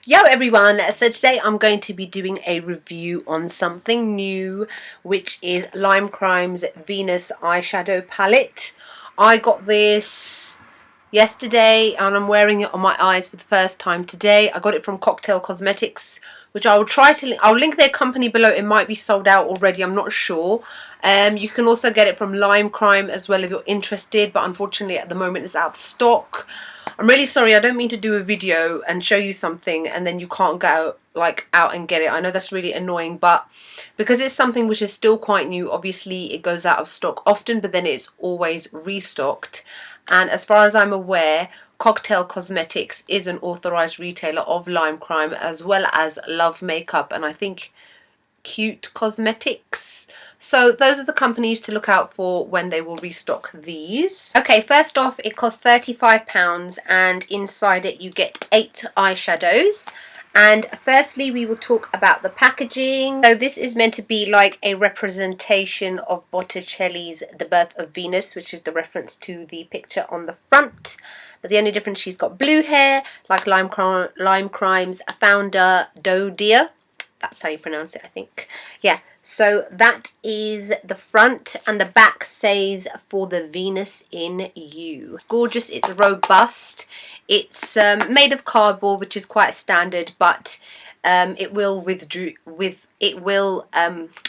Yo everyone, so today I'm going to be doing a review on something new, which is Lime Crime's Venus eyeshadow palette. I got this yesterday and I'm wearing it on my eyes for the first time today. I got it from Cocktail Cosmetics, which I will try to I'll link their company below. It might be sold out already, I'm not sure. You can also get it from Lime Crime as well if you're interested, but unfortunately at the moment it's out of stock. I'm really sorry, I don't mean to do a video and show you something and then you can't go out and get it. I know that's really annoying, but because it's something which is still quite new, obviously it goes out of stock often, but then it's always restocked. And as far as I'm aware, Cocktail Cosmetics is an authorized retailer of Lime Crime as well as Love Makeup and I think Cute Cosmetics. So those are the companies to look out for when they will restock these. Okay, first off, it costs £35 and inside it you get 8 eyeshadows. And firstly, we will talk about the packaging. So this is meant to be like a representation of Botticelli's The Birth of Venus, which is the reference to the picture on the front. But the only difference, she's got blue hair, like Lime Crime's founder, Dodia. That's how you pronounce it, I think. Yeah, so that is the front, and the back says "For the Venus in You." It's gorgeous, it's robust. It's made of cardboard, which is quite standard, but it will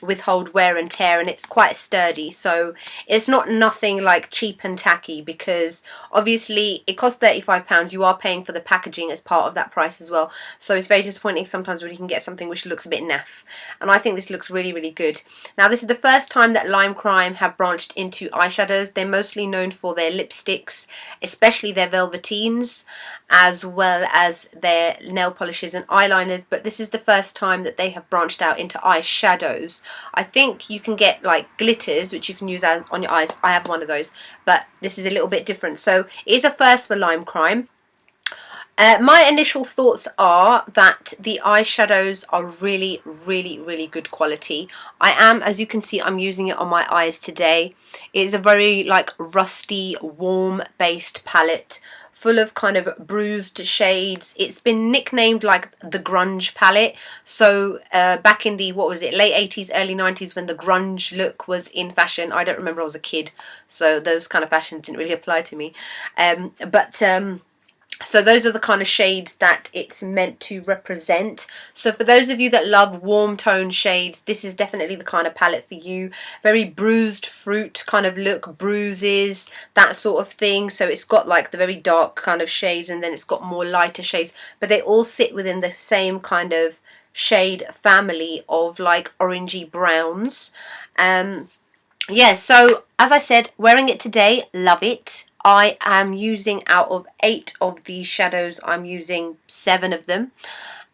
withhold wear and tear, and it's quite sturdy, so it's nothing like cheap and tacky, because obviously it costs £35. You are paying for the packaging as part of that price as well, so it's very disappointing sometimes when you can get something which looks a bit naff, and I think this looks really, really good. Now, this is the first time that Lime Crime have branched into eyeshadows. They're mostly known for their lipsticks, especially their velveteens, as well as their nail polishes and eyeliners, but this is the first time that they have branched out into eyeshadows. I think you can get like glitters, which you can use on your eyes. I have one of those, but this is a little bit different. So it is a first for Lime Crime. My initial thoughts are that the eyeshadows are really, really, really good quality. I am, as you can see, I'm using it on my eyes today. It is a very like rusty, warm based palette, full of kind of bruised shades. It's been nicknamed like the grunge palette. So back in the, what was it, late 80s, early 90s, when the grunge look was in fashion. I don't remember, I was a kid, so those kind of fashions didn't really apply to me. So those are the kind of shades that it's meant to represent. So for those of you that love warm tone shades, this is definitely the kind of palette for you. Very bruised fruit kind of look, bruises, that sort of thing. So it's got like the very dark kind of shades, and then it's got more lighter shades, but they all sit within the same kind of shade family of like orangey browns. Yeah, so as I said, wearing it today, love it. I am using, out of 8 of these shadows, I'm using 7 of them.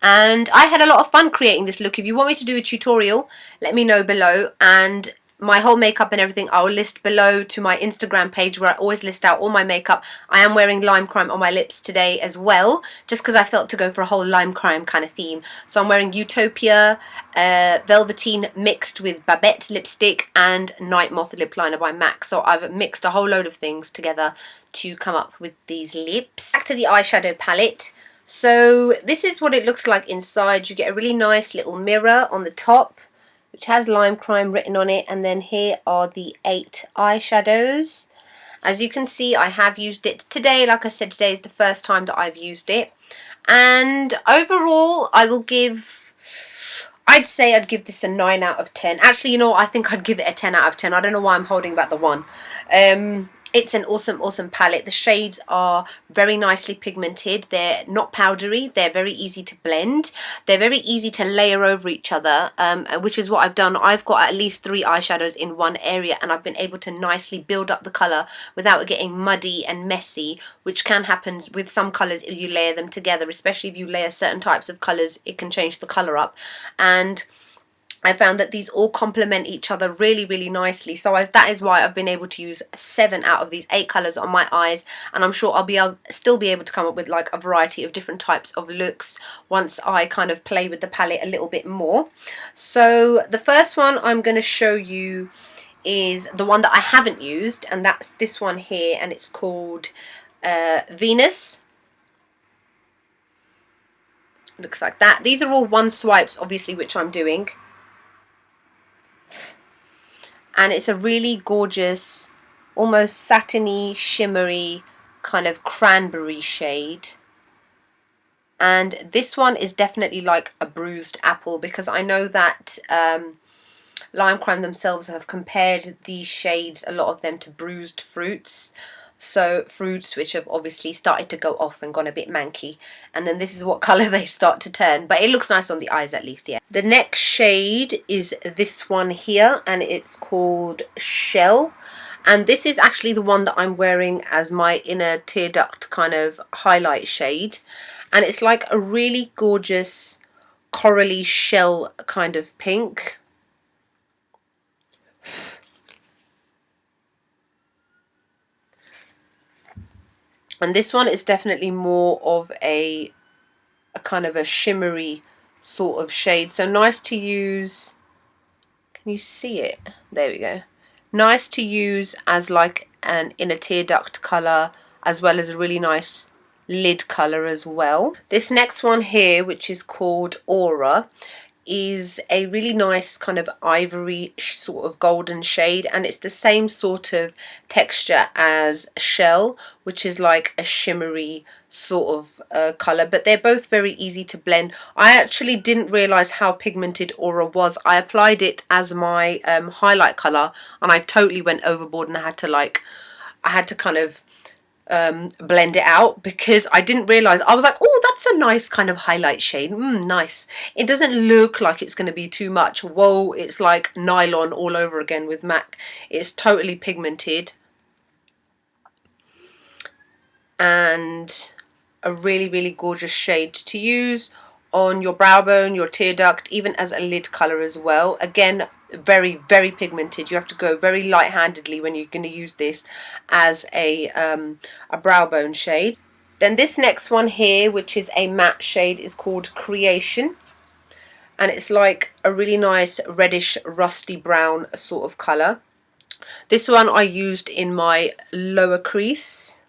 And I had a lot of fun creating this look. If you want me to do a tutorial, let me know below. And my whole makeup and everything I'll list below to my Instagram page, where I always list out all my makeup. I am wearing Lime Crime on my lips today as well, just because I felt to go for a whole Lime Crime kind of theme. So I'm wearing Utopia Velveteen mixed with Babette lipstick and Night Moth lip liner by MAC. So I've mixed a whole load of things together to come up with these lips. Back to the eyeshadow palette. So this is what it looks like inside. You get a really nice little mirror on the top, which has Lime Crime written on it, and then here are the 8 eyeshadows. As you can see, I have used it today. Like I said, today is the first time that I've used it. And overall, I'd say I'd give this a 9 out of 10. Actually, you know, I think I'd give it a 10 out of 10. I don't know why I'm holding back the 1. It's an awesome, awesome palette. The shades are very nicely pigmented. They're not powdery. They're very easy to blend. They're very easy to layer over each other, which is what I've done. I've got at least 3 eyeshadows in one area, and I've been able to nicely build up the colour without it getting muddy and messy, which can happen with some colours if you layer them together, especially if you layer certain types of colours, it can change the colour up. And I found that these all complement each other really, really nicely. So that is why I've been able to use 7 out of these 8 colours on my eyes. And I'm sure I'll still be able to come up with like a variety of different types of looks once I kind of play with the palette a little bit more. So the first one I'm going to show you is the one that I haven't used. And that's this one here. And it's called Venus. Looks like that. These are all one swipes, obviously, which I'm doing. And it's a really gorgeous, almost satiny, shimmery, kind of cranberry shade. And this one is definitely like a bruised apple, because I know that Lime Crime themselves have compared these shades, a lot of them, to bruised fruits. So fruits which have obviously started to go off and gone a bit manky, and then this is what colour they start to turn. But it looks nice on the eyes at least, yeah. The next shade is this one here, and it's called Shell. And this is actually the one that I'm wearing as my inner tear duct kind of highlight shade. And it's like a really gorgeous corally shell kind of pink. And this one is definitely more of a kind of a shimmery sort of shade. So nice to use. Can you see it? There we go. Nice to use as like an inner tear duct colour, as well as a really nice lid colour as well. This next one here, which is called Aura, is a really nice kind of ivory sort of golden shade, and it's the same sort of texture as Shell, which is like a shimmery sort of colour, but they're both very easy to blend. I actually didn't realise how pigmented Aura was. I applied it as my highlight colour, and I totally went overboard, and I had to kind of blend it out, because I didn't realise. I was like, oh, that's a nice kind of highlight shade, nice. It doesn't look like it's going to be too much. Whoa, it's like nylon all over again with MAC. It's totally pigmented and a really, really gorgeous shade to use on your brow bone, your tear duct, even as a lid colour as well. Again, very, very pigmented. You have to go very light-handedly when you're going to use this as a brow bone shade. Then this next one here, which is a matte shade, is called Creation. And it's like a really nice reddish rusty brown sort of colour. This one I used in my lower crease.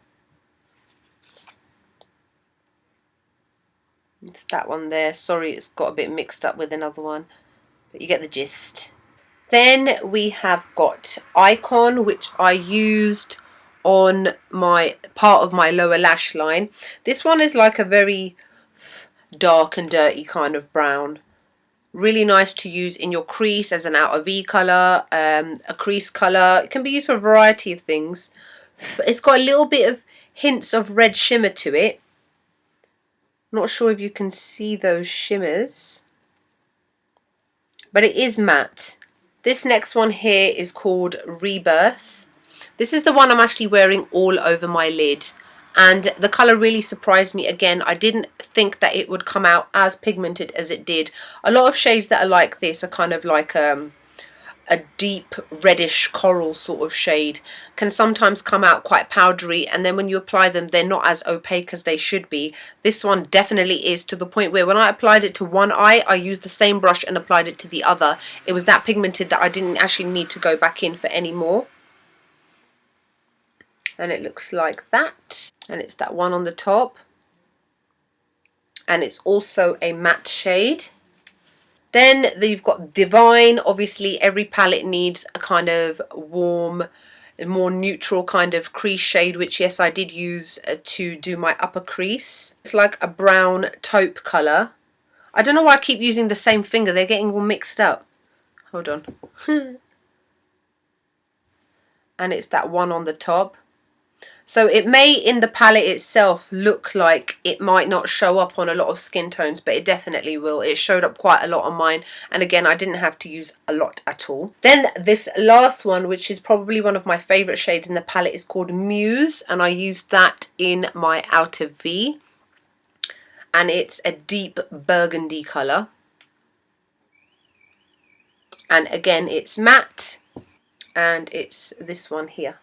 It's that one there. Sorry, it's got a bit mixed up with another one, but you get the gist. Then we have got Icon, which I used on my part of my lower lash line. This one is like a very dark and dirty kind of brown. Really nice to use in your crease as an outer V colour, a crease colour. It can be used for a variety of things. It's got a little bit of hints of red shimmer to it. Not sure if you can see those shimmers, but it is matte. This next one here is called Rebirth. This is the one I'm actually wearing all over my lid, and the colour really surprised me. Again, I didn't think that it would come out as pigmented as it did. A lot of shades that are like this are kind of like a deep reddish coral sort of shade, can sometimes come out quite powdery, and then when you apply them they're not as opaque as they should be. This one definitely is, to the point where when I applied it to one eye, I used the same brush and applied it to the other. It was that pigmented that I didn't actually need to go back in for any more. And it looks like that, and it's that one on the top, and it's also a matte shade. Then you've got Divine. Obviously every palette needs a kind of warm, more neutral kind of crease shade, which yes, I did use to do my upper crease. It's like a brown taupe colour. I don't know why I keep using the same finger, they're getting all mixed up. Hold on. And it's that one on the top. So it may, in the palette itself, look like it might not show up on a lot of skin tones, but it definitely will. It showed up quite a lot on mine, and again, I didn't have to use a lot at all. Then this last one, which is probably one of my favourite shades in the palette, is called Muse, and I used that in my outer V, and it's a deep burgundy colour. And again, it's matte, and it's this one here.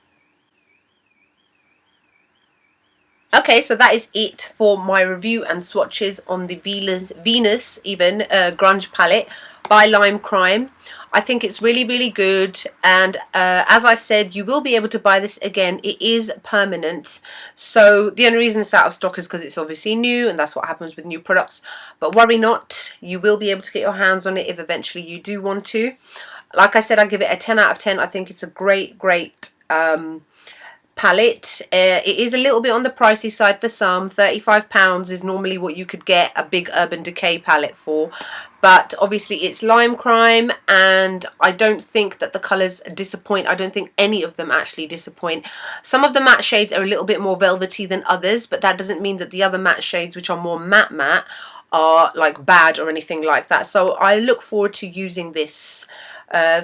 Okay, so that is it for my review and swatches on the Venus Grunge palette by Lime Crime. I think it's really, really good, and as I said, you will be able to buy this again. It is permanent, so the only reason it's out of stock is because it's obviously new, and that's what happens with new products. But worry not, you will be able to get your hands on it if eventually you do want to. Like I said, I give it a 10 out of 10. I think it's a great palette. It is a little bit on the pricey side for some. £35 is normally what you could get a big Urban Decay palette for, but obviously it's Lime Crime, and I don't think that the colours disappoint. I don't think any of them actually disappoint. Some of the matte shades are a little bit more velvety than others, but that doesn't mean that the other matte shades, which are more matte are like bad or anything like that. So I look forward to using this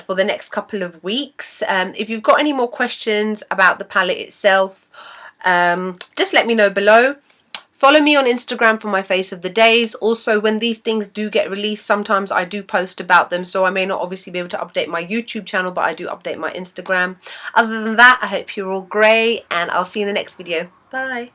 for the next couple of weeks. If you've got any more questions about the palette itself, just let me know below. Follow me on Instagram for my face of the days. Also, when these things do get released, sometimes I do post about them, so I may not obviously be able to update my YouTube channel, but I do update my Instagram. Other than that, I hope you're all great, and I'll see you in the next video. Bye.